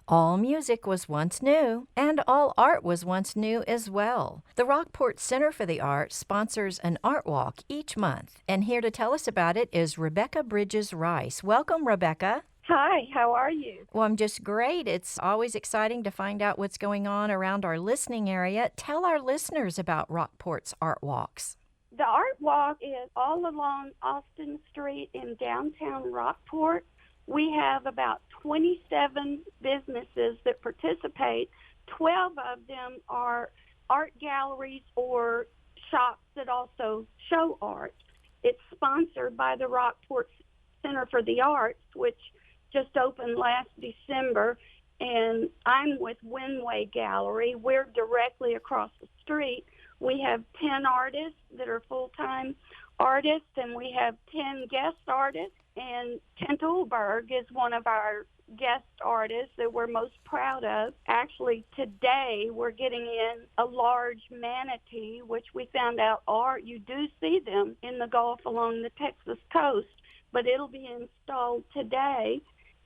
All music was once new, and all art was once new as well. The Rockport Center for the Arts sponsors an art walk each month, and here to tell us about it is Rebecca Bridges Rice. Welcome, Rebecca. Hi, how are you? Well, I'm just great. It's always exciting to find out what's going on around our listening area. Tell our listeners about Rockport's art walks. The Art Walk is all along Austin Street in downtown Rockport. We have about 27 businesses that participate. 12 of them are art galleries or shops that also show art. It's sponsored by the Rockport Center for the Arts, which just opened last December, and I'm with Windway Gallery. We're directly across the street. We have 10 artists that are full-time artists, and we have 10 guest artists, and Kent Ulberg is one of our guest artists that we're most proud of. Actually, today we're getting in a large manatee, which we found out you do see them in the Gulf along the Texas coast, but it'll be installed today.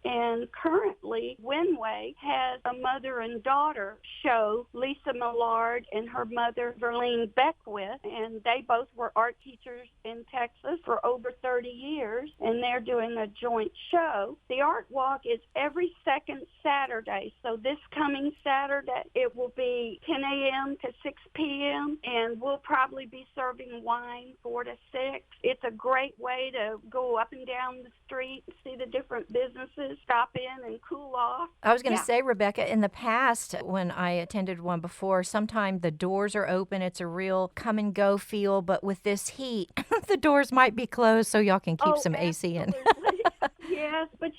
And currently, Windway has a mother and daughter show, Lisa Millard and her mother, Verlene Beckwith, and they both were art teachers in Texas for over 30 years, and they're doing a joint show. The Art Walk is every second Saturday, so this coming Saturday, it will be 10 a.m. to 6 p.m., and we'll probably be serving wine 4 to 6. It's a great way to go up and down the street and see the different businesses, stop in and cool off. I was going to say, Rebecca, in the past, when I attended one before, sometimes the doors are open. It's a real come and go feel. But with this heat, the doors might be closed so y'all can keep some AC in. Yes, but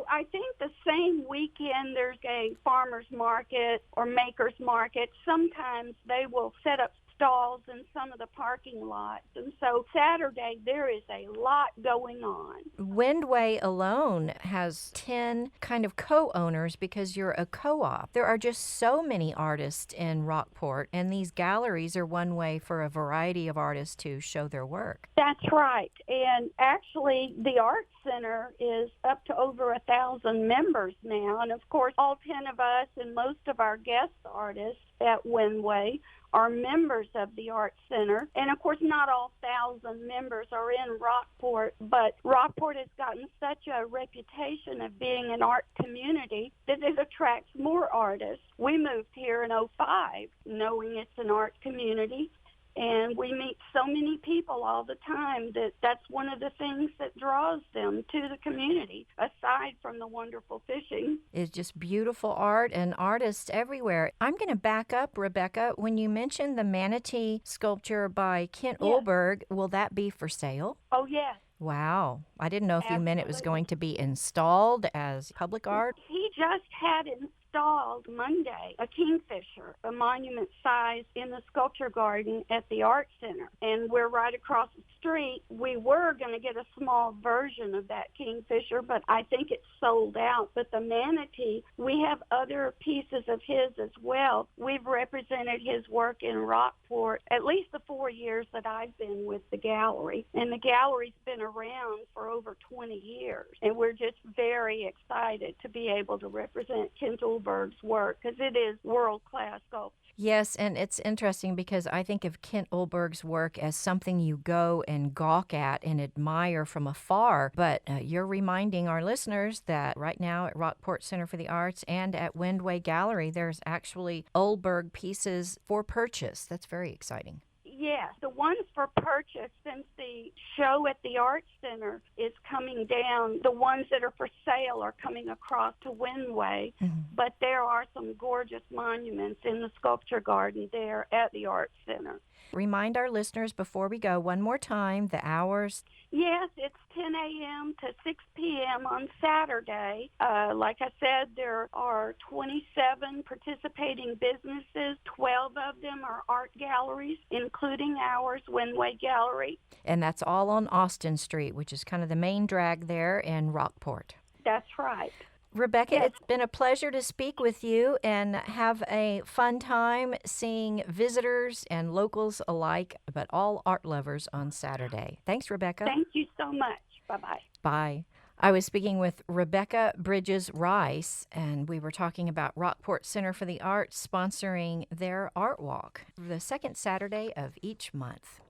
I think the same weekend there's a farmer's market or maker's market. Sometimes they will set up stalls in some of the parking lots. And so Saturday, there is a lot going on. Windway alone has 10 kind of co-owners because you're a co-op. There are just so many artists in Rockport, and these galleries are one way for a variety of artists to show their work. That's right. And actually, the Art Center is up to over 1,000 members now. And of course, all 10 of us and most of our guest artists at Windway are members of the Art Center. And of course, not all 1,000 members are in Rockport, but Rockport has gotten such a reputation of being an art community that it attracts more artists. We moved here in '05 knowing it's an art community, and we meet so many people all the time that's one of the things that draws them to the community, aside from the wonderful fishing. It's just beautiful art and artists everywhere. I'm going to back up, Rebecca. When you mentioned the manatee sculpture by Kent Ulberg, will that be for sale? Oh, yes. Wow. I didn't know if you meant it was going to be installed as public art. He just had installed Monday a kingfisher, a monument size, in the sculpture garden at the Art Center. And we're right across the street. We were going to get a small version of that kingfisher, but I think it's sold out. But the manatee, we have other pieces of his as well. We've represented his work in Rockport at least the 4 years that I've been with the gallery. And the gallery's been around for over 20 years. And we're just very excited to be able to represent Kent Ulberg's work because it is world-class sculpture. Yes, and it's interesting because I think of Kent Ulberg's work as something you go and gawk at and admire from afar. But you're reminding our listeners that right now at Rockport Center for the Arts and at Windway Gallery, there's actually Ulberg pieces for purchase. That's very exciting. Yes, the ones for purchase, since the show at the Art Center is coming down, the ones that are for sale are coming across to Windway, but there are some gorgeous monuments in the sculpture garden there at the Art Center. Remind our listeners before we go one more time the hours. Yes, it's 10 a.m. to 6 p.m. on Saturday. Like I said, there are 27 participating businesses. 12 of them are art galleries, including ours, Windway Gallery. And that's all on Austin Street, which is kind of the main drag there in Rockport. That's right. Rebecca, It's been a pleasure to speak with you and have a fun time seeing visitors and locals alike, but all art lovers on Saturday. Thanks, Rebecca. Thank you so much. Bye-bye. Bye. I was speaking with Rebecca Bridges Rice, and we were talking about Rockport Center for the Arts sponsoring their Art Walk the second Saturday of each month.